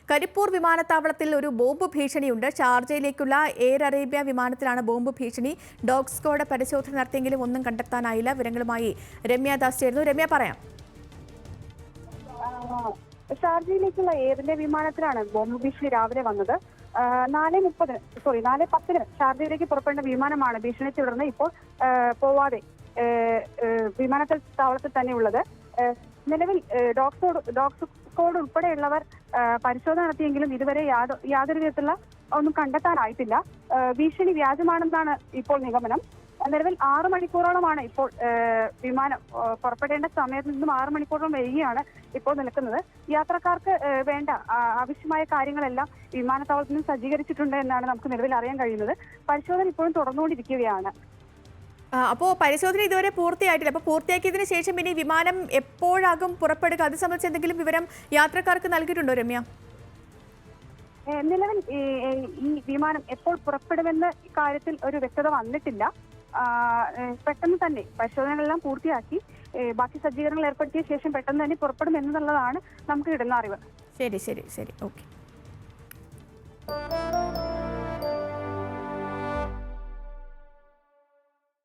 കരിപ്പൂർ വിമാനത്താവളത്തിൽ ഒരു bomb ഭീഷണിയുണ്ട്. ഷാർജയിലേക്കുള്ള air Arabia വിമാനത്തിലാണ് ബോംബ് ഭീഷണി. ഡോഗ് സ്ക്വാഡ് പരിശോധന നടത്തിയെങ്കിലും ഒന്നും കണ്ടെത്താനായില്ല. വിവരങ്ങളുമായി രമ്യ ദാസ് ചേരുന്നു. രമ്യ, പറയാം. ഷാർജയിലേക്കുള്ള എയർ ഇന്ത്യ വിമാനത്തിലാണ് ബോംബ് ഭീഷണി രാവിലെ വന്നത്. 4:10 ഷാർജയിലേക്ക് പുറപ്പെടേണ്ട വിമാനമാണ് ഭീഷണി തുടർന്ന് ഇപ്പോൾ പോവാതെ വിമാനത്താവളത്തിൽ തന്നെ ഉള്ളത്. നിലവിൽ ഡോഗ് സ്ക്വാഡ് ഉൾപ്പെടെയുള്ളവർ പരിശോധന നടത്തിയെങ്കിലും ഇതുവരെ യാതൊരു വിധത്തിലുള്ള ഒന്നും കണ്ടെത്താനായിട്ടില്ല. ഭീഷണി വ്യാജമാണെന്നാണ് ഇപ്പോൾ നിഗമനം. നിലവിൽ 6 മണിക്കൂറോളമാണ് ഇപ്പോൾ വിമാനം പുറപ്പെടേണ്ട സമയത്ത് നിന്നും 6 മണിക്കൂറോളം വൈകിയാണ് ഇപ്പോൾ നിൽക്കുന്നത്. യാത്രക്കാർക്ക് വേണ്ട ആവശ്യമായ കാര്യങ്ങളെല്ലാം വിമാനത്താവളത്തിൽ നിന്ന് സജ്ജീകരിച്ചിട്ടുണ്ട് എന്നാണ് നമുക്ക് നിലവിൽ അറിയാൻ കഴിയുന്നത്. പരിശോധന ഇപ്പോഴും തുടർന്നുകൊണ്ടിരിക്കുകയാണ്. അപ്പോൾ പരിശോധന ഇതുവരെ പൂർത്തിയായിട്ടില്ല. അപ്പോൾ പൂർത്തിയാക്കിയതിനു ശേഷം ഇനി വിമാനം എപ്പോഴാകും പുറപ്പെടുക? അത് സംബന്ധിച്ച് എന്തെങ്കിലും വിവരം യാത്രക്കാർക്ക് നൽകിയിട്ടുണ്ടോ രമ്യ? നിലവിൽ ഈ വിമാനം എപ്പോൾ പുറപ്പെടുമെന്ന കാര്യത്തിൽ ഒരു വ്യക്തത വന്നിട്ടില്ല. പെട്ടെന്ന് തന്നെ പരിശോധനകളെല്ലാം പൂർത്തിയാക്കി ബാക്കി സജ്ജീകരണങ്ങൾ ഏർപ്പെടുത്തിയ ശേഷം പെട്ടെന്ന് തന്നെ പുറപ്പെടും എന്നുള്ളതാണ് നമുക്ക് കിട്ടുന്ന അറിവ്. ശരി, ഓക്കെ.